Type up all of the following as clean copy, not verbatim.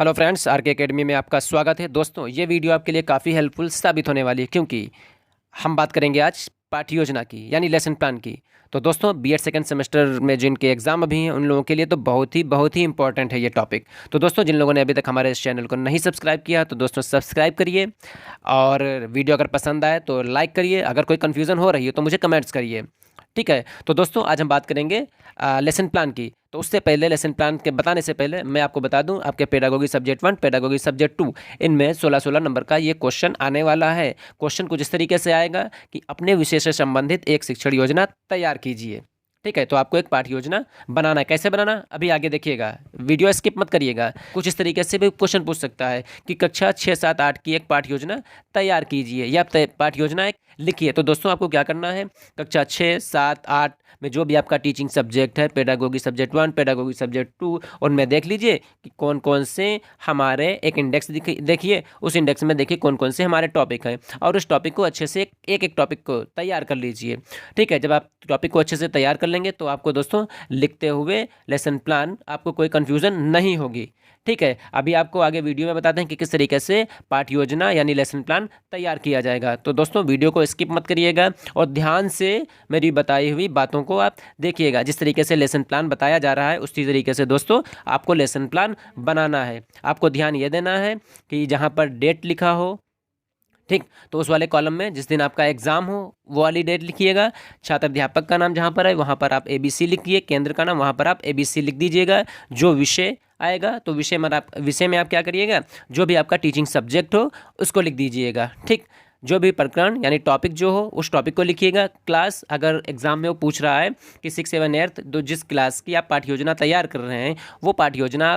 Hello friends, are के academy में आपका स्वागत है। दोस्तों, ये वीडियो आपके लिए काफ़ी हेल्पफुल साबित होने वाली है क्योंकि हम बात करेंगे आज पाठ्य योजना की यानी लेसन प्लान की। तो दोस्तों, बीएड सेकंड सेमेस्टर में जिनके एग्जाम अभी हैं उन लोगों के लिए तो बहुत ही इंपॉर्टेंट है ये टॉपिक। तो दोस्तों, जिन लोगों ने अभी तक हमारे इस चैनल को नहीं सब्सक्राइब किया तो दोस्तों सब्सक्राइब करिए, और वीडियो अगर पसंद आए तो लाइक करिए। अगर कोई कन्फ्यूज़न हो रही है तो मुझे कमेंट्स करिए, ठीक है। तो दोस्तों, आज हम बात करेंगे लेसन प्लान की। तो उससे पहले, लेसन प्लान के बताने से पहले मैं आपको बता दूं, आपके पेडागोगी सब्जेक्ट 1, पेडागोगी सब्जेक्ट 2, इनमें 16-16 नंबर का ये क्वेश्चन आने वाला है। क्वेश्चन कुछ इस तरीके से आएगा कि अपने विषय से संबंधित एक शिक्षण योजना तैयार कीजिए, ठीक है। तो आपको एक पाठ्य योजना बनाना है। कैसे बनाना, अभी आगे देखिएगा, वीडियो स्किप मत करिएगा। कुछ इस तरीके से भी क्वेश्चन पूछ सकता है कि कक्षा 6, 7, 8 की एक पाठ्य योजना तैयार कीजिए या पाठ्य योजना एक लिखिए। तो दोस्तों, आपको क्या करना है, कक्षा 6, 7, 8 में जो भी आपका टीचिंग सब्जेक्ट है, पेडागोगी सब्जेक्ट 1, पेडागोगी सब्जेक्ट 2, उनमें देख लीजिए कि कौन कौन से हमारे एक इंडेक्स देखिए, उस इंडेक्स में देखिए कौन कौन से हमारे टॉपिक हैं, और उस टॉपिक को अच्छे से एक टॉपिक को तैयार कर लीजिए, ठीक है। जब आप टॉपिक को अच्छे से तैयार कर लेंगे तो आपको दोस्तों लिखते हुए लेसन प्लान आपको कोई कन्फ्यूज़न नहीं होगी, ठीक है। अभी आपको आगे वीडियो में बताते हैं कि किस तरीके से पाठ्य योजना यानी लेसन प्लान तैयार किया जाएगा। तो दोस्तों, वीडियो को स्किप मत करिएगा और ध्यान से मेरी बताई हुई बातों को आप देखिएगा। जिस तरीके से लेसन प्लान बताया जा रहा है उसी तरीके से दोस्तों आपको लेसन प्लान बनाना है। आपको ध्यान ये देना है कि जहाँ पर डेट लिखा हो, ठीक, तो उस वाले कॉलम में जिस दिन आपका एग्जाम हो वो वाली डेट लिखिएगा। छात्र अध्यापक का नाम जहाँ पर है वहाँ पर आप ABC लिखिए, केंद्र का नाम वहाँ पर आप ABC लिख दीजिएगा। जो विषय आएगा तो विषय में आप क्या करिएगा, जो भी आपका टीचिंग सब्जेक्ट हो उसको लिख दीजिएगा, ठीक। जो भी प्रकरण यानी टॉपिक जो हो उस टॉपिक को लिखिएगा। क्लास, अगर एग्जाम में वो पूछ रहा है कि 6, 7, 8 तो जिस क्लास की आप पाठ्य योजना तैयार कर रहे हैं वो पाठ्य योजना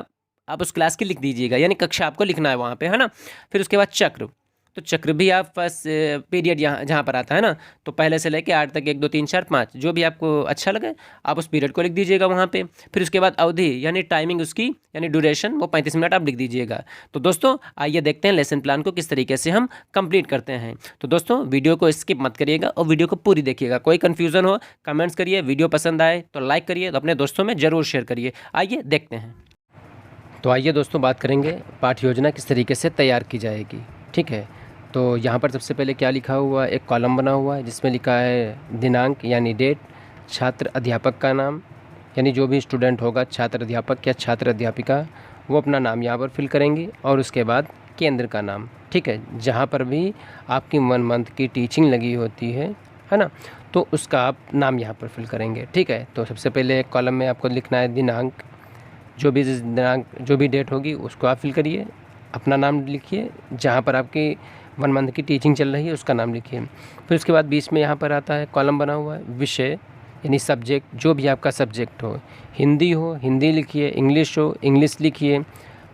आप उस क्लास की लिख दीजिएगा, यानी कक्षा आपको लिखना है वहाँ पे, है ना। फिर उसके बाद चक्र, तो चक्र भी आप फर्स्ट पीरियड यहाँ जहाँ पर आता है ना, तो पहले से लेके 8 तक 1, 2, 3, 4, 5 जो भी आपको अच्छा लगे आप उस पीरियड को लिख दीजिएगा वहाँ पे। फिर उसके बाद अवधि यानी टाइमिंग उसकी यानी ड्यूरेशन वो 35 मिनट आप लिख दीजिएगा। तो दोस्तों, आइए देखते हैं लेसन प्लान को किस तरीके से हम कंप्लीट करते हैं। तो दोस्तों, वीडियो को स्किप मत करिएगा और वीडियो को पूरी देखिएगा। कोई कन्फ्यूज़न हो कमेंट्स करिए, वीडियो पसंद आए तो लाइक करिए, तो अपने दोस्तों में ज़रूर शेयर करिए। आइए देखते हैं। तो आइए दोस्तों, बात करेंगे पाठ्य योजना किस तरीके से तैयार की जाएगी, ठीक है। तो यहाँ पर सबसे पहले क्या लिखा हुआ है, एक कॉलम बना हुआ है जिसमें लिखा है दिनांक यानी डेट, छात्र अध्यापक का नाम यानी जो भी स्टूडेंट होगा, छात्र अध्यापक या छात्र अध्यापिका, वो अपना नाम यहाँ पर फिल करेंगे, और उसके बाद केंद्र का नाम, ठीक है, जहाँ पर भी आपकी 1 मंथ की टीचिंग लगी होती है ना, तो उसका आप नाम यहाँ पर फिल करेंगे, ठीक है। तो सबसे पहले एक कॉलम में आपको लिखना है दिनांक, जो भी डेट होगी उसको आप फिल करिए, अपना नाम लिखिए, जहाँ पर आपकी 1 मंथ की टीचिंग चल रही है उसका नाम लिखिए। फिर उसके बाद बीच में यहाँ पर आता है कॉलम बना हुआ है विषय यानी सब्जेक्ट, जो भी आपका सब्जेक्ट हो, हिंदी हो हिंदी लिखिए, इंग्लिश हो इंग्लिश लिखिए,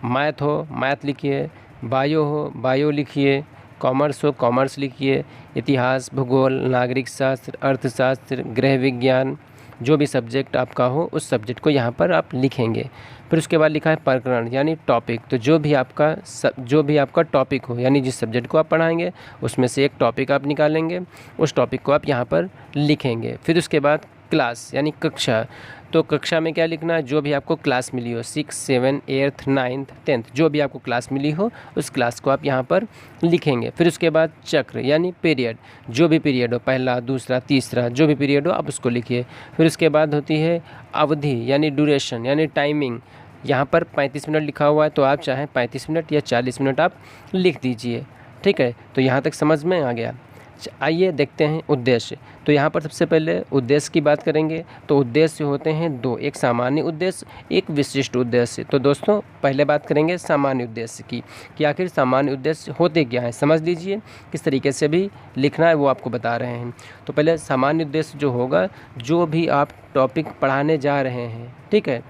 मैथ हो मैथ लिखिए, बायो हो बायो लिखिए, कॉमर्स हो कॉमर्स लिखिए, इतिहास, भूगोल, नागरिक शास्त्र, अर्थशास्त्र, गृह विज्ञान, जो भी सब्जेक्ट आपका हो उस सब्जेक्ट को यहाँ पर आप लिखेंगे। फिर उसके बाद लिखा है प्रकरण यानी टॉपिक, तो जो भी आपका टॉपिक हो यानी जिस सब्जेक्ट को आप पढ़ाएंगे उसमें से एक टॉपिक आप निकालेंगे, उस टॉपिक को आप यहाँ पर लिखेंगे। फिर उसके बाद क्लास यानी कक्षा, तो कक्षा में क्या लिखना है, जो भी आपको क्लास मिली हो, 6, 7, 8, 9, 10 जो भी आपको क्लास मिली हो उस क्लास को आप यहाँ पर लिखेंगे। फिर उसके बाद चक्र यानी पीरियड, जो भी पीरियड हो, पहला, दूसरा, तीसरा, जो भी पीरियड हो आप उसको लिखिए। फिर उसके बाद होती है अवधि यानी ड्यूरेशन यानी टाइमिंग, यहाँ पर 35 मिनट लिखा हुआ है तो आप चाहें 35 मिनट या 40 मिनट आप लिख दीजिए, ठीक है। तो यहाँ तक समझ में आ गया। आइए देखते हैं उद्देश्य। तो यहाँ पर सबसे पहले उद्देश्य की बात करेंगे। तो उद्देश्य होते हैं 2, एक सामान्य उद्देश्य, एक विशिष्ट उद्देश्य। तो दोस्तों, पहले बात करेंगे सामान्य उद्देश्य की कि आखिर सामान्य उद्देश्य होते क्या हैं, समझ लीजिए। किस तरीके से भी लिखना है वो आपको बता रहे हैं। तो पहले सामान्य उद्देश्य जो होगा, जो भी आप टॉपिक पढ़ाने जा रहे हैं, ठीक है,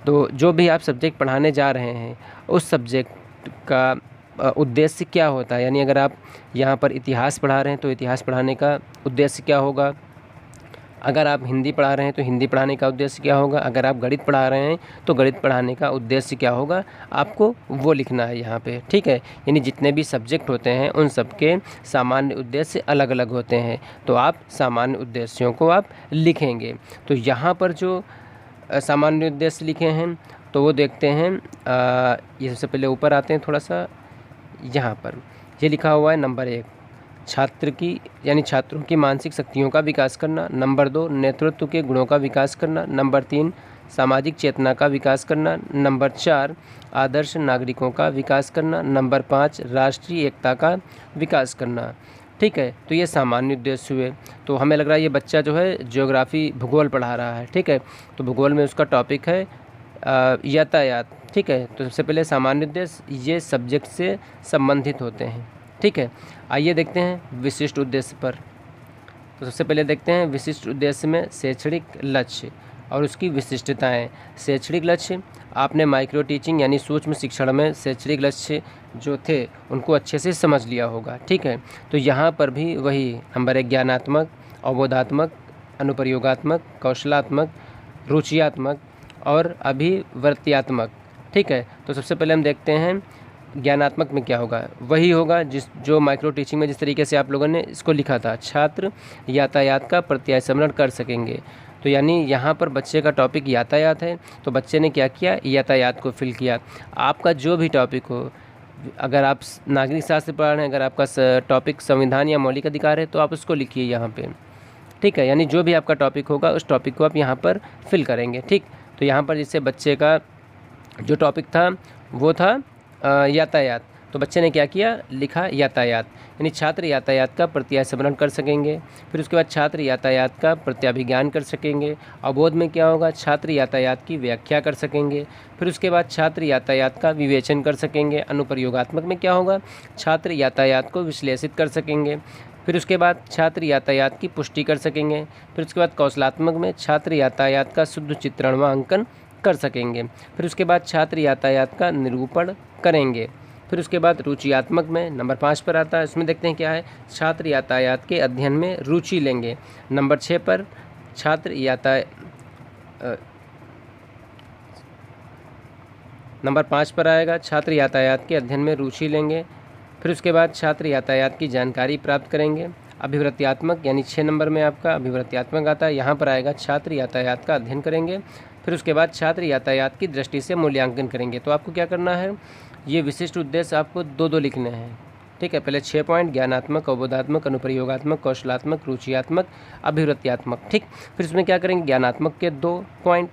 तो जो भी आप सब्जेक्ट पढ़ाने जा रहे हैं उस सब्जेक्ट का उद्देश्य क्या होता है, यानी अगर आप यहाँ पर इतिहास पढ़ा रहे हैं तो इतिहास पढ़ाने का उद्देश्य क्या होगा, अगर आप हिंदी पढ़ा रहे हैं तो हिंदी पढ़ाने का उद्देश्य क्या होगा, अगर आप गणित पढ़ा रहे हैं तो गणित पढ़ाने का उद्देश्य क्या होगा, आपको वो लिखना है यहाँ पे, ठीक है। यानी जितने भी सब्जेक्ट होते हैं उन सब के सामान्य उद्देश्य अलग अलग होते हैं, तो आप सामान्य उद्देश्यों को आप लिखेंगे। तो यहाँ पर जो सामान्य उद्देश्य लिखे हैं तो वो देखते हैं। ये सबसे पहले ऊपर आते हैं थोड़ा सा, यहाँ पर ये लिखा हुआ है नंबर 1 छात्र की यानी छात्रों की मानसिक शक्तियों का विकास करना, नंबर 2 नेतृत्व के गुणों का विकास करना, नंबर 3 सामाजिक चेतना का विकास करना, नंबर 4 आदर्श नागरिकों का विकास करना, नंबर 5 राष्ट्रीय एकता का विकास करना। ठीक है, तो ये सामान्य उद्देश्य हुए। तो हमें लग रहा है ये बच्चा जो है ज्योग्राफी भूगोल पढ़ा रहा है। ठीक है, तो भूगोल में उसका टॉपिक है यातायात। ठीक है, तो सबसे पहले सामान्य उद्देश्य ये सब्जेक्ट से संबंधित होते हैं। ठीक है, आइए देखते हैं विशिष्ट उद्देश्य पर। तो सबसे पहले देखते हैं विशिष्ट उद्देश्य में शैक्षणिक लक्ष्य और उसकी विशिष्टताएं। शैक्षणिक लक्ष्य आपने माइक्रो टीचिंग यानी सूक्ष्म शिक्षण में शैक्षणिक लक्ष्य जो थे उनको अच्छे से समझ लिया होगा। ठीक है, तो यहाँ पर भी वही नंबर 1 ज्ञानात्मक, अवबोधात्मक, अनुप्रयोगात्मक, कौशलात्मक, रुचियात्मक और अभिवर्त्यात्मक। ठीक है, तो सबसे पहले हम देखते हैं ज्ञानात्मक में क्या होगा। वही होगा जो माइक्रो टीचिंग में जिस तरीके से आप लोगों ने इसको लिखा था, छात्र यातायात का प्रत्याशमन कर सकेंगे। तो यानी यहाँ पर बच्चे का टॉपिक यातायात है, तो बच्चे ने क्या किया, यातायात को फिल किया। आपका जो भी टॉपिक हो, अगर आप नागरिक शास्त्र पढ़ रहे हैं, अगर आपका टॉपिक संविधान या मौलिक अधिकार है तो आप उसको लिखिए यहाँ पे। ठीक है, यानी जो भी आपका टॉपिक होगा उस टॉपिक को आप यहाँ पर फिल करेंगे। ठीक, तो यहाँ पर जिससे बच्चे का जो टॉपिक था वो था यातायात, तो बच्चे ने क्या किया, लिखा यातायात, यानी छात्र यातायात का प्रत्याशमन कर सकेंगे। फिर उसके बाद छात्र यातायात का प्रत्याभिज्ञान कर सकेंगे। अवबोध में क्या होगा, छात्र यातायात की व्याख्या कर सकेंगे। फिर उसके बाद छात्र यातायात का विवेचन कर सकेंगे। अनुप्रयोगात्मक में क्या होगा, छात्र यातायात को विश्लेषित कर सकेंगे। फिर उसके बाद छात्र यातायात की पुष्टि कर सकेंगे। फिर उसके बाद कौशलात्मक में छात्र यातायात का शुद्ध चित्रण व अंकन कर सकेंगे। फिर उसके बाद छात्र यातायात का निरूपण करेंगे। फिर उसके बाद रुचियात्मक में नंबर 5 पर आता है, इसमें देखते हैं क्या है, छात्र यातायात के अध्ययन में रुचि लेंगे। नंबर 6 पर छात्र नंबर 5 पर आएगा, छात्र यातायात के अध्ययन में रुचि लेंगे। फिर उसके बाद छात्र यातायात की जानकारी प्राप्त करेंगे। अभिवृत्त्यात्मक यानी 6 नंबर में आपका अभिवृत्त्यात्मक आता है, यहाँ पर आएगा छात्र यातायात का अध्ययन करेंगे। फिर उसके बाद छात्र यातायात की दृष्टि से मूल्यांकन करेंगे। तो आपको क्या करना है, ये विशिष्ट उद्देश्य आपको 2-2 लिखने हैं। ठीक है, पहले 6 पॉइंट ज्ञानात्मक, अवबोधात्मक, अनुप्रयोगात्मक, कौशलात्मक, रुचियात्मक, अभिवृत्त्यात्मक। ठीक, फिर इसमें क्या करेंगे, ज्ञानात्मक के 2 पॉइंट,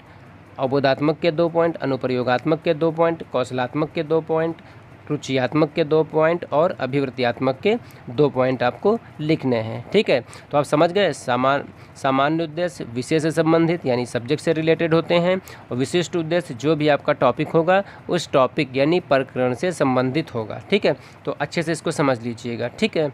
अवबोधात्मक के 2 पॉइंट, अनुप्रयोगात्मक के 2 पॉइंट, कौशलात्मक के 2 पॉइंट, रुचियात्मक के 2 पॉइंट और अभिवृत्त्यात्मक के 2 पॉइंट आपको लिखने हैं। ठीक है, तो आप समझ गए, सामान्य उद्देश्य विषय से संबंधित यानी सब्जेक्ट से रिलेटेड होते हैं, और विशिष्ट उद्देश्य जो भी आपका टॉपिक होगा उस टॉपिक यानी प्रकरण से संबंधित होगा। ठीक है, तो अच्छे से इसको समझ लीजिएगा। ठीक है,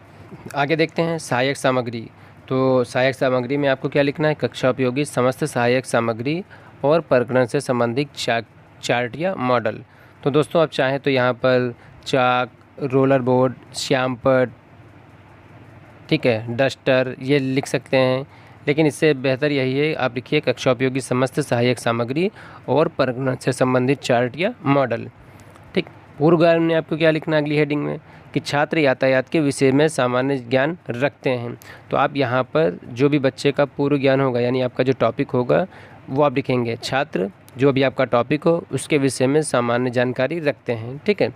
आगे देखते हैं सहायक सामग्री। तो सहायक सामग्री में आपको क्या लिखना है, कक्षा उपयोगी समस्त सहायक सामग्री और प्रकरण से संबंधित चार्ट या मॉडल। तो दोस्तों आप चाहें तो यहाँ पर चाक, रोलर बोर्ड, श्यामपट्ट, ठीक है, डस्टर, ये लिख सकते हैं, लेकिन इससे बेहतर यही है आप लिखिए कक्षा उपयोगी समस्त सहायक सामग्री और प्रकरण से संबंधित चार्ट या मॉडल। ठीक, पूर्व में आपको क्या लिखना है अगली हेडिंग में, कि छात्र यातायात के विषय में सामान्य ज्ञान रखते हैं। तो आप यहाँ पर जो भी बच्चे का पूर्व ज्ञान होगा यानी आपका जो टॉपिक होगा वो आप लिखेंगे, छात्र जो भी आपका टॉपिक हो उसके विषय में सामान्य जानकारी रखते हैं। ठीक है,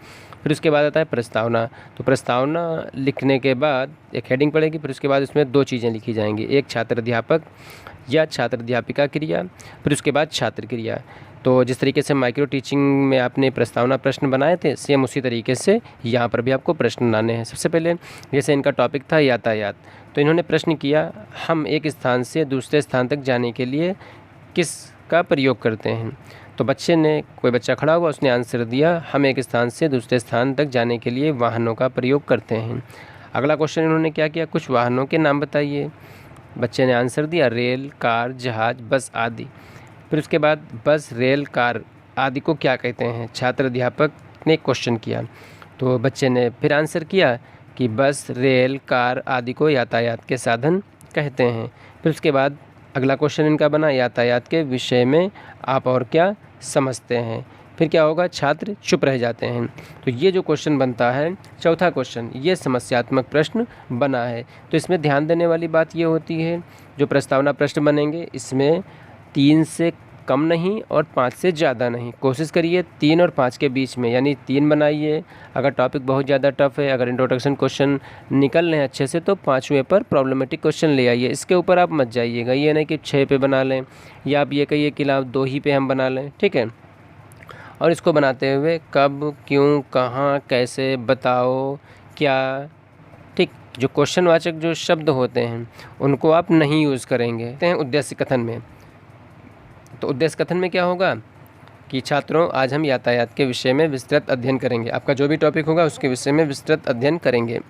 फिर उसके बाद आता है प्रस्तावना। तो प्रस्तावना लिखने के बाद एक हेडिंग पड़ेगी, फिर उसके बाद उसमें 2 चीज़ें लिखी जाएंगी, एक छात्र अध्यापक या छात्र अध्यापिका क्रिया, फिर उसके बाद छात्र क्रिया। तो जिस तरीके से माइक्रो टीचिंग में आपने प्रस्तावना प्रश्न बनाए थे, सेम उसी तरीके से यहाँ पर भी आपको प्रश्न बनाने हैं। सबसे पहले जैसे इनका टॉपिक था यातायात, तो इन्होंने प्रश्न किया, हम एक स्थान से दूसरे स्थान तक जाने के लिए किस का प्रयोग करते हैं। तो बच्चे ने, कोई बच्चा खड़ा हुआ, उसने आंसर दिया, हम एक स्थान से दूसरे स्थान तक जाने के लिए वाहनों का प्रयोग करते हैं। अगला क्वेश्चन इन्होंने क्या किया, कुछ वाहनों के नाम बताइए। बच्चे ने आंसर दिया, रेल, कार, जहाज, बस आदि। फिर उसके बाद बस, रेल, कार आदि को क्या कहते हैं, छात्र अध्यापक ने क्वेश्चन किया। तो बच्चे ने फिर आंसर किया कि बस, रेल, कार आदि को यातायात के साधन कहते हैं। फिर उसके बाद अगला क्वेश्चन इनका बना, यातायात के विषय में आप और क्या समझते हैं। फिर क्या होगा, छात्र चुप रह जाते हैं। तो ये जो क्वेश्चन बनता है, चौथा क्वेश्चन, ये समस्यात्मक प्रश्न बना है। तो इसमें ध्यान देने वाली बात ये होती है, जो प्रस्तावना प्रश्न बनेंगे इसमें 3 से कम नहीं और 5 से ज़्यादा नहीं। कोशिश करिए 3 और 5 के बीच में, यानी 3 बनाइए। अगर टॉपिक बहुत ज़्यादा टफ है, अगर इंट्रोडक्शन क्वेश्चन निकल रहे हैं अच्छे से, तो 5वें पर प्रॉब्लमेटिक क्वेश्चन ले आइए। इसके ऊपर आप मत जाइएगा, ये नहीं कि 6 पे बना लें, या आप ये कहिए कि लाओ 2 ही पे हम बना लें, ठीक है। और इसको बनाते हुए कब, क्यों, कहाँ, कैसे, बताओ, क्या, ठीक, जो क्वेश्चनवाचक जो शब्द होते हैं उनको आप नहीं यूज़ करेंगे। उद्देश्य कथन में, तो उद्देश्य कथन में क्या होगा कि छात्रों आज हम यातायात के विषय में विस्तृत अध्ययन करेंगे। आपका जो भी टॉपिक होगा उसके विषय में विस्तृत अध्ययन करेंगे।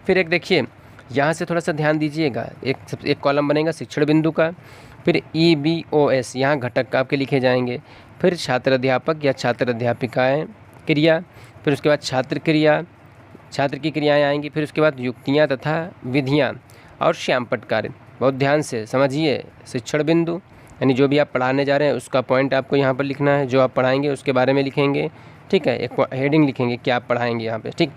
फिर एक देखिए, यहाँ से थोड़ा सा ध्यान दीजिएगा, एक कॉलम बनेगा शिक्षण बिंदु का, फिर EBOS यहाँ घटक आपके लिखे जाएंगे, फिर छात्र अध्यापक या छात्र अध्यापिकाएँ क्रिया, फिर उसके बाद छात्र क्रिया, छात्र की क्रियाएँ आएंगी, फिर उसके बाद युक्तियाँ तथा विधियाँ और श्यामपट्ट कार्य। बहुत ध्यान से समझिए, शिक्षण बिंदु यानी जो भी आप पढ़ाने जा रहे हैं उसका पॉइंट आपको यहाँ पर लिखना है, जो आप पढ़ाएंगे उसके बारे में लिखेंगे, ठीक है। एक हेडिंग लिखेंगे क्या आप पढ़ाएंगे यहाँ पे, ठीक।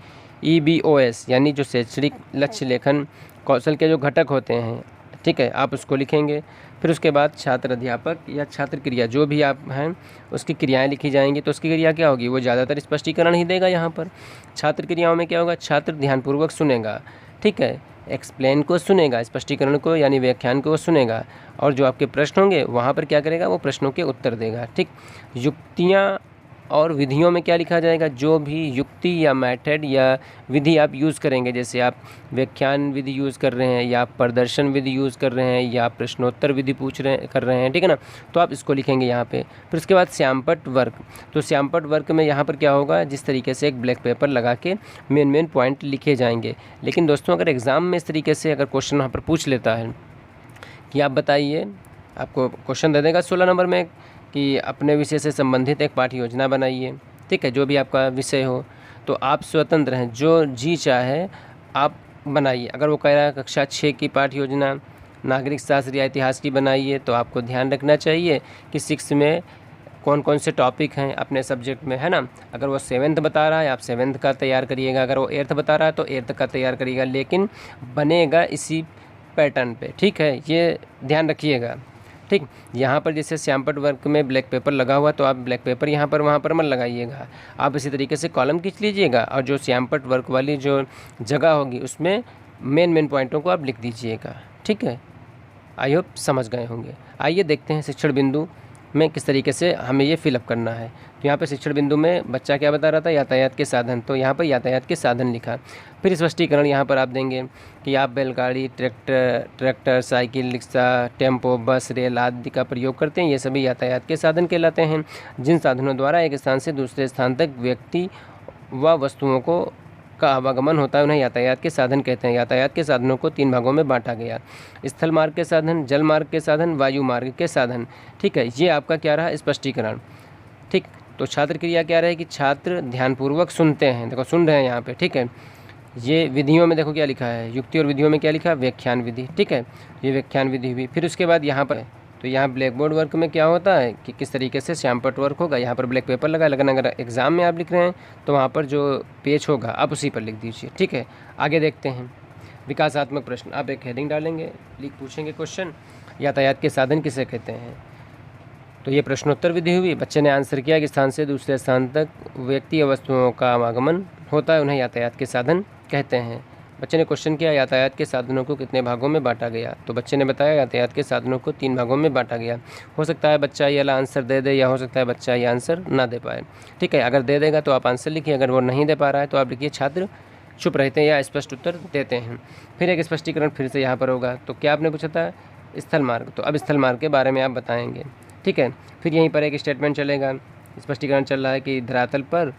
EBOS यानी जो शैक्षणिक लक्ष्य लेखन कौशल के जो घटक होते हैं, ठीक है, आप उसको लिखेंगे। फिर उसके बाद छात्र अध्यापक या छात्र क्रिया जो भी आप हैं उसकी क्रियाएं लिखी जाएंगी। तो उसकी क्रिया क्या होगी, वो ज़्यादातर स्पष्टीकरण ही देगा। यहाँ पर छात्र क्रियाओं में क्या होगा, छात्र ध्यानपूर्वक सुनेगा, ठीक है, एक्सप्लेन को सुनेगा, स्पष्टीकरण को यानी व्याख्यान को सुनेगा, और जो आपके प्रश्न होंगे वहाँ पर क्या करेगा, वो प्रश्नों के उत्तर देगा, ठीक। युक्तियाँ और विधियों में क्या लिखा जाएगा, जो भी युक्ति या मेथड या विधि आप यूज़ करेंगे, जैसे आप व्याख्यान विधि यूज़ कर रहे हैं, या प्रदर्शन विधि यूज़ कर रहे हैं, या प्रश्नोत्तर विधि कर रहे हैं, ठीक है ना, तो आप इसको लिखेंगे यहाँ पे। फिर उसके बाद श्यामपट्ट वर्क, तो श्यामपट्ट वर्क में यहाँ पर क्या होगा, जिस तरीके से एक ब्लैक पेपर लगा के मेन पॉइंट लिखे जाएंगे। लेकिन दोस्तों अगर एग्ज़ाम में इस तरीके से अगर क्वेश्चन वहाँ पर पूछ लेता है कि आप बताइए, आपको क्वेश्चन दे देगा 16 नंबर में कि अपने विषय से संबंधित एक पाठ्य योजना बनाइए, ठीक है, जो भी आपका विषय हो, तो आप स्वतंत्र हैं, जो जी चाहे आप बनाइए। अगर वो कह रहा है कक्षा 6 की पाठ्य योजना नागरिक शास्त्र या इतिहास की बनाइए, तो आपको ध्यान रखना चाहिए कि 6 में कौन कौन से टॉपिक हैं अपने सब्जेक्ट में, है ना। अगर वो 7th बता रहा है आप 7th का तैयार करिएगा, अगर वो 8th बता रहा है तो 8th का तैयार करिएगा, लेकिन बनेगा इसी पैटर्न पे, ठीक है, ये ध्यान रखिएगा, ठीक। यहाँ पर जैसे श्यामपट्ट वर्क में ब्लैक पेपर लगा हुआ, तो आप ब्लैक पेपर यहाँ पर वहाँ पर मत लगाइएगा, आप इसी तरीके से कॉलम खींच लीजिएगा, और जो श्यामपट्ट वर्क वाली जो जगह होगी उसमें मेन पॉइंटों को आप लिख दीजिएगा, ठीक है। आई होप समझ गए होंगे। आइए देखते हैं शिक्षण बिंदु में किस तरीके से हमें ये फिलअप करना है। तो यहाँ पर शिक्षण बिंदु में बच्चा क्या बता रहा था, यातायात के साधन, तो यहाँ पर यातायात के साधन लिखा। फिर स्पष्टीकरण यहाँ पर आप देंगे कि आप बैलगाड़ी, ट्रैक्टर, साइकिल, रिक्शा, टेम्पो, बस, रेल आदि का प्रयोग करते हैं। ये सभी यातायात के साधन कहलाते हैं, जिन साधनों द्वारा एक स्थान से दूसरे स्थान तक व्यक्ति व वस्तुओं का आवागमन होता है, उन्हें यातायात के साधन कहते हैं। यातायात के साधनों को 3 भागों में बांटा गया, स्थल मार्ग के साधन, जल मार्ग के साधन, वायु मार्ग के साधन, ठीक है। ये आपका क्या रहा, स्पष्टीकरण, ठीक। तो छात्र क्रिया क्या रहे कि छात्र ध्यानपूर्वक सुनते हैं, देखो सुन रहे हैं यहाँ पे, ठीक है। ये विधियों में देखो क्या लिखा है, युक्ति और विधियों में क्या लिखा है, व्याख्यान विधि, ठीक है, ये व्याख्यान विधि हुई। फिर उसके बाद यहाँ पर, तो यहाँ ब्लैक बोर्ड वर्क में क्या होता है कि किस तरीके से श्यामपट्ट वर्क होगा, यहाँ पर ब्लैक पेपर लगा, लेकिन अगर एग्ज़ाम में आप लिख रहे हैं तो वहाँ पर जो पेज होगा आप उसी पर लिख दीजिए, ठीक है। आगे देखते हैं विकासात्मक प्रश्न, आप एक हेडिंग डालेंगे, पूछेंगे क्वेश्चन, यातायात के साधन किसे कहते हैं। तो ये प्रश्नोत्तर विधि हुई, बच्चे ने आंसर किया कि स्थान से दूसरे स्थान तक व्यक्ति या वस्तुओं का आवागमन होता है, उन्हें यातायात के साधन कहते हैं। बच्चे ने क्वेश्चन किया यातायात के साधनों को कितने भागों में बांटा गया, तो बच्चे ने बताया यातायात के साधनों को 3 भागों में बांटा गया। हो सकता है बच्चा ये वाला आंसर दे दे, या हो सकता है बच्चा ये आंसर ना दे पाए, ठीक है। अगर दे देगा तो आप आंसर लिखिए, अगर वो नहीं दे पा रहा है तो आप लिखिए छात्र चुप रहते हैं या स्पष्ट उत्तर देते हैं। फिर एक स्पष्टीकरण फिर से यहाँ पर होगा, तो क्या आपने पूछा था, स्थल मार्ग, तो अब स्थल मार्ग के बारे में आप बताएँगे, ठीक है। फिर यहीं पर एक स्टेटमेंट चलेगा, स्पष्टीकरण चल रहा है कि धरातल पर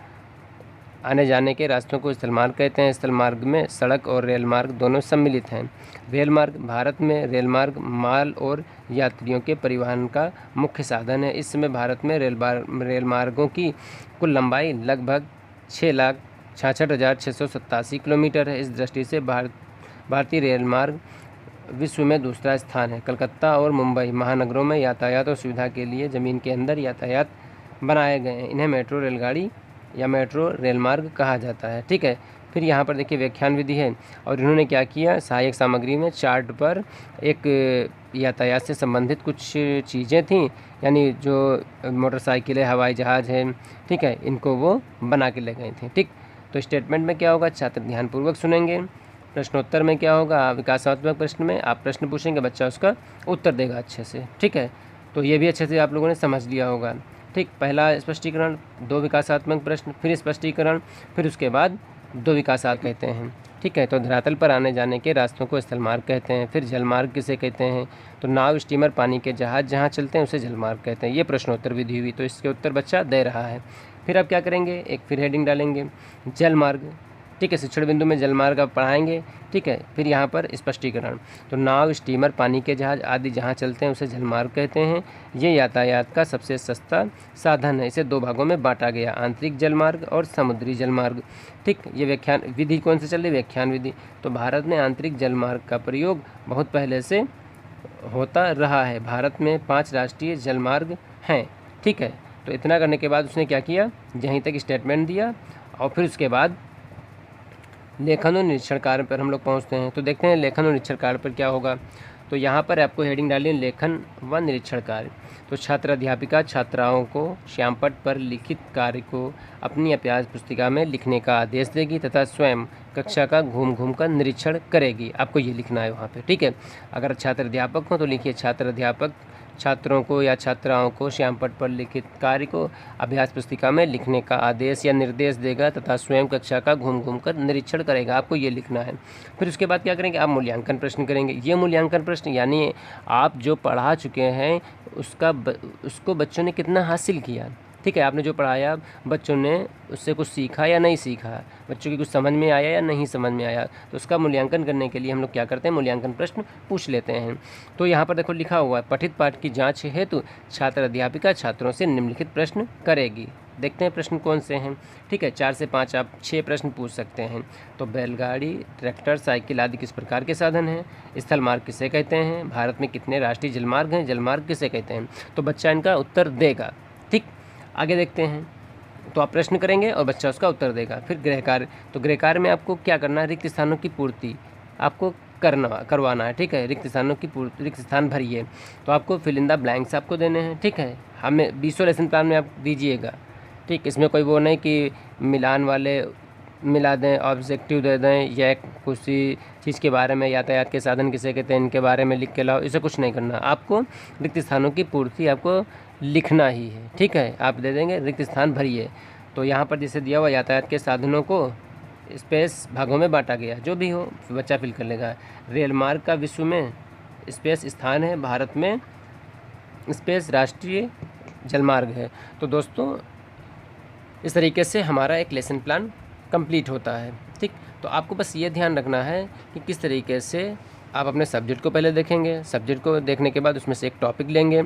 आने जाने के रास्तों को स्थल मार्ग कहते हैं। स्थल मार्ग में सड़क और रेल मार्ग दोनों सम्मिलित हैं। रेल मार्ग, भारत में रेल मार्ग माल और यात्रियों के परिवहन का मुख्य साधन है। इस समय भारत में रेल मार्गों की कुल लंबाई लगभग 6,66,687 किलोमीटर है। इस दृष्टि से भारतीय रेल मार्ग विश्व में दूसरा स्थान है। कलकत्ता और मुंबई महानगरों में यातायात और सुविधा के लिए ज़मीन के अंदर यातायात बनाए गए हैं। इन्हें मेट्रो रेलगाड़ी या मेट्रो रेल मार्ग कहा जाता है, ठीक है। फिर यहाँ पर देखिए व्याख्यान विधि है, और इन्होंने क्या किया, सहायक सामग्री में चार्ट पर एक यातायात से संबंधित कुछ चीज़ें थीं, यानी जो मोटरसाइकिल है, हवाई जहाज़ है, ठीक है, इनको वो बना के ले गए थे। ठीक, तो स्टेटमेंट में क्या होगा, छात्र ध्यानपूर्वक सुनेंगे। प्रश्नोत्तर में क्या होगा, विकासात्मक प्रश्न में आप प्रश्न पूछेंगे, बच्चा उसका उत्तर देगा अच्छे से। ठीक है, तो ये भी अच्छे से आप लोगों ने समझ लिया होगा। ठीक, पहला स्पष्टीकरण, 2 विकासात्मक प्रश्न, फिर स्पष्टीकरण, फिर उसके बाद 2 विकासात कहते हैं। ठीक है, तो धरातल पर आने जाने के रास्तों को स्थल मार्ग कहते हैं। फिर जलमार्ग किसे कहते हैं, तो नाव, स्टीमर, पानी के जहाज़ जहाँ चलते हैं उसे जलमार्ग कहते हैं। ये प्रश्नोत्तर विधि हुई, तो इसके उत्तर बच्चा दे रहा है। फिर आप क्या करेंगे, एक फिर हेडिंग डालेंगे जलमार्ग। ठीक है, शिक्षण बिंदु में जलमार्ग आप पढ़ाएंगे। ठीक है, फिर यहाँ पर स्पष्टीकरण, तो नाव, स्टीमर, पानी के जहाज़ आदि जहाँ चलते हैं उसे जलमार्ग कहते हैं। ये यातायात का सबसे सस्ता साधन है। इसे 2 भागों में बांटा गया, आंतरिक जलमार्ग और समुद्री जलमार्ग। ठीक, ये व्याख्यान विधि कौन से चल रही, व्याख्यान विधि। तो भारत में आंतरिक जलमार्ग का प्रयोग बहुत पहले से होता रहा है। भारत में 5 राष्ट्रीय जलमार्ग हैं। ठीक है, तो इतना करने के बाद उसने क्या किया, यहीं तक स्टेटमेंट दिया, और फिर उसके बाद लेखन और निरीक्षण कार्य पर हम लोग पहुंचते हैं। तो देखते हैं लेखन और निरीक्षण कार्य पर क्या होगा। तो यहाँ पर आपको हेडिंग डालिए लेखन व निरीक्षण कार्य। तो छात्र अध्यापिका छात्राओं को श्यामपट्ट पर लिखित कार्य को अपनी अभ्यास पुस्तिका में लिखने का आदेश देगी तथा स्वयं कक्षा का घूम घूम कर निरीक्षण करेगी। आपको ये लिखना है वहाँ पे। ठीक है, अगर छात्र अध्यापक हो तो लिखिए छात्र अध्यापक छात्रों को या छात्राओं को श्यामपट्ट पर लिखित कार्य को अभ्यास पुस्तिका में लिखने का आदेश या निर्देश देगा तथा स्वयं कक्षा का घूम घूम कर निरीक्षण करेगा। आपको ये लिखना है। फिर उसके बाद क्या करेंगे, आप मूल्यांकन प्रश्न करेंगे। ये मूल्यांकन प्रश्न यानी आप जो पढ़ा चुके हैं उसको बच्चों ने कितना हासिल किया। ठीक है, आपने जो पढ़ाया बच्चों ने उससे कुछ सीखा या नहीं सीखा, बच्चों की कुछ समझ में आया या नहीं समझ में आया, तो उसका मूल्यांकन करने के लिए हम लोग क्या करते हैं, मूल्यांकन प्रश्न पूछ लेते हैं। तो यहाँ पर देखो लिखा हुआ है, पठित पाठ की जांच हेतु छात्र अध्यापिका छात्रों से निम्नलिखित प्रश्न करेगी। देखते हैं प्रश्न कौन से हैं। ठीक है, 4 से 5 आप 6 प्रश्न पूछ सकते हैं। तो बैलगाड़ी, ट्रैक्टर, साइकिल आदि किस प्रकार के साधन हैं, स्थल मार्ग किसे कहते हैं, भारत में कितने राष्ट्रीय जलमार्ग हैं, जलमार्ग किसे कहते हैं। तो बच्चा इनका उत्तर देगा। ठीक, आगे देखते हैं। तो आप प्रश्न करेंगे और बच्चा उसका उत्तर देगा। फिर गृह कार्य, तो गृह कार्य में आपको क्या करना है, रिक्त स्थानों की पूर्ति आपको करवाना है। ठीक है, रिक्त स्थानों की पूर्ति, रिक्त स्थान भरिए। तो आपको फिल इन द ब्लैंक्स आपको देने हैं। ठीक है, हमें 20 लेसन प्लान में आप दीजिएगा। ठीक, इसमें कोई वो नहीं कि मिलान वाले मिला दें, ऑब्जेक्टिव दे दें या किसी चीज़ के बारे में, यातायात के साधन किसे कहते हैं इनके बारे में लिख के लाओ, इसे कुछ नहीं करना। आपको रिक्त स्थानों की पूर्ति आपको लिखना ही है। ठीक है, आप दे देंगे रिक्त स्थान भरिए। तो यहाँ पर जैसे दिया हुआ यातायात के साधनों को स्पेस भागों में बांटा गया, जो भी हो बच्चा फिल कर लेगा। रेल मार्ग का विश्व में स्पेस स्थान है, भारत में स्पेस राष्ट्रीय जलमार्ग है। तो दोस्तों इस तरीके से हमारा एक लेसन प्लान कंप्लीट होता है। ठीक, तो आपको बस ये ध्यान रखना है कि किस तरीके से आप अपने सब्जेक्ट को पहले देखेंगे, सब्जेक्ट को देखने के बाद उसमें से एक टॉपिक लेंगे।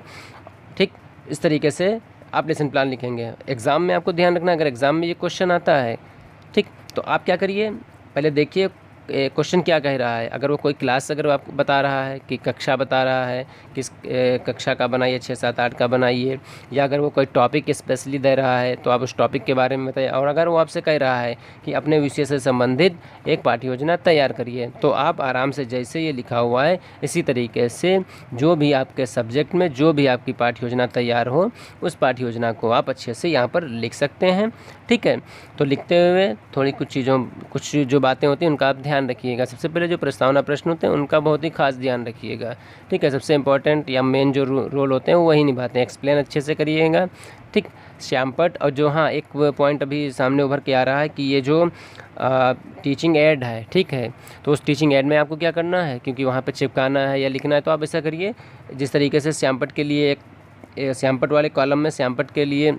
ठीक, इस तरीके से आप लेसन प्लान लिखेंगे। एग्ज़ाम में आपको ध्यान रखना, अगर एग्ज़ाम में ये क्वेश्चन आता है, ठीक, तो आप क्या करिए, पहले देखिए क्वेश्चन क्या कह रहा है। अगर वो कोई क्लास अगर आपको बता रहा है कि कक्षा बता रहा है किस कक्षा का बनाइए, 6, 7, 8 का बनाइए, या अगर वो कोई टॉपिक स्पेशली दे रहा है तो आप उस टॉपिक के बारे में बताइए। और अगर वो आपसे कह रहा है कि अपने विषय से संबंधित एक पाठ्य योजना तैयार करिए, तो आप आराम से जैसे ये लिखा हुआ है इसी तरीके से जो भी आपके सब्जेक्ट में जो भी आपकी पाठ्य योजना तैयार हो उस पाठ्य योजना को आप अच्छे से यहाँ पर लिख सकते हैं। ठीक है, तो लिखते हुए थोड़ी कुछ जो बातें होती हैं उनका आप ध्यान रखिएगा। सबसे पहले जो प्रस्तावना प्रश्न होते हैं उनका बहुत ही खास ध्यान रखिएगा। ठीक है, सबसे इम्पोर्टेंट या मेन जो रोल होते हैं वो वही निभाते हैं। एक्सप्लेन अच्छे से करिएगा। ठीक, श्यामपट्ट, और जो हाँ एक पॉइंट अभी सामने उभर के आ रहा है कि ये जो टीचिंग एड है, ठीक है, तो उस टीचिंग एड में आपको क्या करना है, क्योंकि वहाँ पे चिपकाना है या लिखना है, तो आप ऐसा करिए जिस तरीके से श्यामपट्ट के लिए एक श्यामपट्ट वाले कॉलम में श्यामपट्ट के लिए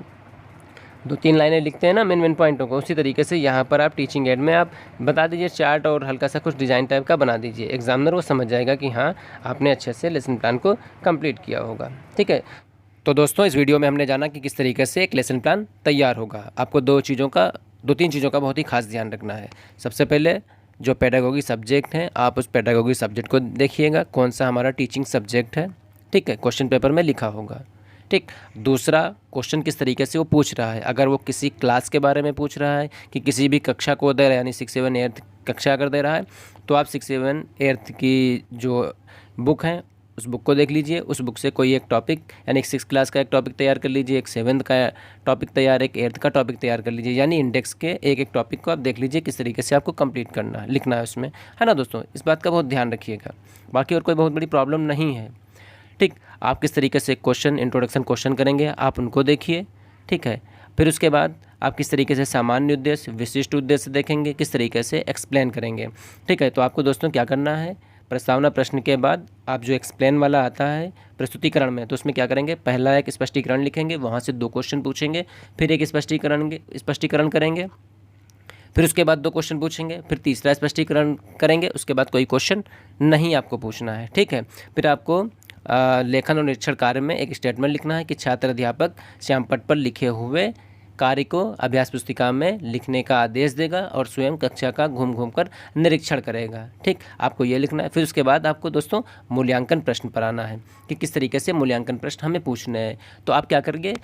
2-3 लाइनें लिखते हैं ना मेन पॉइंटों को, उसी तरीके से यहाँ पर आप टीचिंग एड में आप बता दीजिए चार्ट और हल्का सा कुछ डिज़ाइन टाइप का बना दीजिए। एग्जामिनर वो समझ जाएगा कि हाँ आपने अच्छे से लेसन प्लान को कंप्लीट किया होगा। ठीक है, तो दोस्तों इस वीडियो में हमने जाना कि किस तरीके से एक लेसन प्लान तैयार होगा। आपको 2-3 चीज़ों का बहुत ही खास ध्यान रखना है। सबसे पहले जो पेडागोगी सब्जेक्ट हैं, आप उस पेडागोगी सब्जेक्ट को देखिएगा कौन सा हमारा टीचिंग सब्जेक्ट है। ठीक है, क्वेश्चन पेपर में लिखा होगा। ठीक। दूसरा, क्वेश्चन किस तरीके से वो पूछ रहा है। अगर वो किसी क्लास के बारे में पूछ रहा है कि किसी भी कक्षा को दे रहा है, यानी 6, 7, 8 कक्षा अगर दे रहा है, तो आप 6, 7, 8 की जो बुक है उस बुक को देख लीजिए। उस बुक से कोई एक टॉपिक, यानी एक 6 क्लास का एक टॉपिक तैयार कर लीजिए, एक 7th का टॉपिक तैयार, एक 8th का टॉपिक तैयार कर लीजिए। यानी इंडेक्स के एक एक टॉपिक को आप देख लीजिए किस तरीके से आपको कंप्लीट करना है, लिखना है उसमें, है ना दोस्तों। इस बात का बहुत ध्यान रखिएगा। बाकी और कोई बहुत बड़ी प्रॉब्लम नहीं है। ठीक। आप किस तरीके से क्वेश्चन, इंट्रोडक्शन क्वेश्चन करेंगे, आप उनको देखिए। ठीक है। फिर उसके बाद आप किस तरीके से सामान्य उद्देश्य, विशिष्ट उद्देश्य देखेंगे, किस तरीके से एक्सप्लेन करेंगे। ठीक है। तो आपको दोस्तों क्या करना है, प्रस्तावना प्रश्न के बाद आप जो एक्सप्लेन वाला आता है प्रस्तुतिकरण में, तो उसमें क्या करेंगे, पहला एक स्पष्टीकरण लिखेंगे, वहाँ से 2 क्वेश्चन पूछेंगे, फिर एक स्पष्टीकरण करेंगे, फिर उसके बाद 2 क्वेश्चन पूछेंगे, फिर तीसरा स्पष्टीकरण करेंगे, उसके बाद कोई क्वेश्चन नहीं आपको पूछना है। ठीक है। फिर आपको लेखन और निरीक्षण कार्य में एक स्टेटमेंट लिखना है कि छात्र अध्यापक श्यामपट्ट पर लिखे हुए कार्य को अभ्यास पुस्तिका में लिखने का आदेश देगा और स्वयं कक्षा का घूम घूम कर निरीक्षण करेगा। ठीक। आपको ये लिखना है। फिर उसके बाद आपको दोस्तों मूल्यांकन प्रश्न पर आना है कि किस तरीके से मूल्यांकन प्रश्न हमें पूछने हैं। तो आप क्या करेंगे,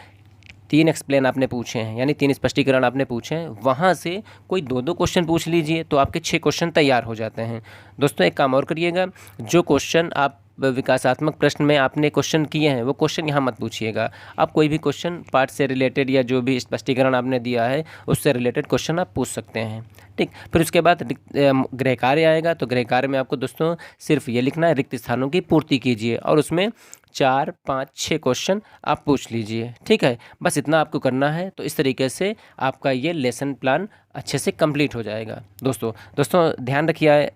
3 एक्सप्लेन आपने पूछे हैं, यानी 3 स्पष्टीकरण आपने पूछे हैं, वहाँ से कोई 2-2 क्वेश्चन पूछ लीजिए, तो आपके 6 क्वेश्चन तैयार हो जाते हैं। दोस्तों एक काम और करिएगा, जो क्वेश्चन आप विकासात्मक प्रश्न में आपने क्वेश्चन किए हैं वो क्वेश्चन यहाँ मत पूछिएगा। आप कोई भी क्वेश्चन पाठ से रिलेटेड या जो भी स्पष्टीकरण आपने दिया है उससे रिलेटेड क्वेश्चन आप पूछ सकते हैं। ठीक। फिर उसके बाद गृह कार्य आएगा, तो गृह कार्य में आपको दोस्तों सिर्फ ये लिखना है, रिक्त स्थानों की पूर्ति कीजिए, और उसमें 4, 5, 6 क्वेश्चन आप पूछ लीजिए। ठीक है। बस इतना आपको करना है। तो इस तरीके से आपका ये लेसन प्लान अच्छे से कंप्लीट हो जाएगा। दोस्तों ध्यान रखिए।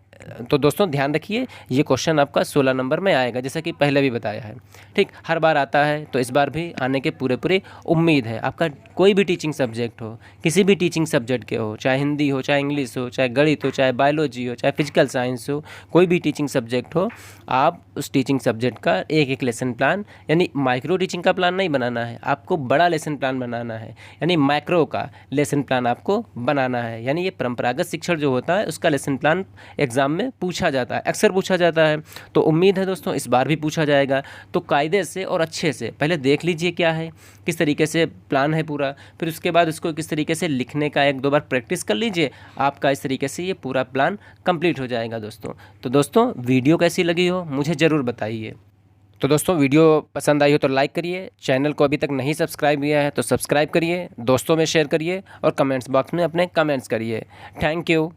तो दोस्तों ध्यान रखिए, ये क्वेश्चन आपका 16 नंबर में आएगा, जैसा कि पहले भी बताया है। ठीक। हर बार आता है, तो इस बार भी आने के पूरे उम्मीद है। आपका कोई भी टीचिंग सब्जेक्ट हो, किसी भी टीचिंग सब्जेक्ट के हो, चाहे हिंदी हो, चाहे इंग्लिश हो, चाहे गणित हो, चाहे बायोलॉजी हो, चाहे फिजिकल साइंस हो, कोई भी टीचिंग सब्जेक्ट हो, आप उस टीचिंग सब्जेक्ट का एक लेसन प्लान, यानी माइक्रो टीचिंग का प्लान नहीं बनाना है, आपको बड़ा लेसन प्लान बनाना है, यानी माइक्रो का लेसन प्लान आपको बनाना है। यानी ये परंपरागत शिक्षण जो होता है उसका लेसन प्लान एग्जाम में पूछा जाता है, अक्सर पूछा जाता है। तो उम्मीद है दोस्तों इस बार भी पूछा जाएगा। तो कायदे से और अच्छे से पहले देख लीजिए क्या है, किस तरीके से प्लान है पूरा, फिर उसके बाद उसको किस तरीके से लिखने का 1-2 बार प्रैक्टिस कर लीजिए। आपका इस तरीके से ये पूरा प्लान कंप्लीट हो जाएगा दोस्तों। तो दोस्तों वीडियो कैसी लगी हो मुझे ज़रूर बताइए। तो दोस्तों वीडियो पसंद आई हो तो लाइक करिए, चैनल को अभी तक नहीं सब्सक्राइब किया है तो सब्सक्राइब करिए, दोस्तों में शेयर करिए और कमेंट्स बॉक्स में अपने कमेंट्स करिए। Thank you.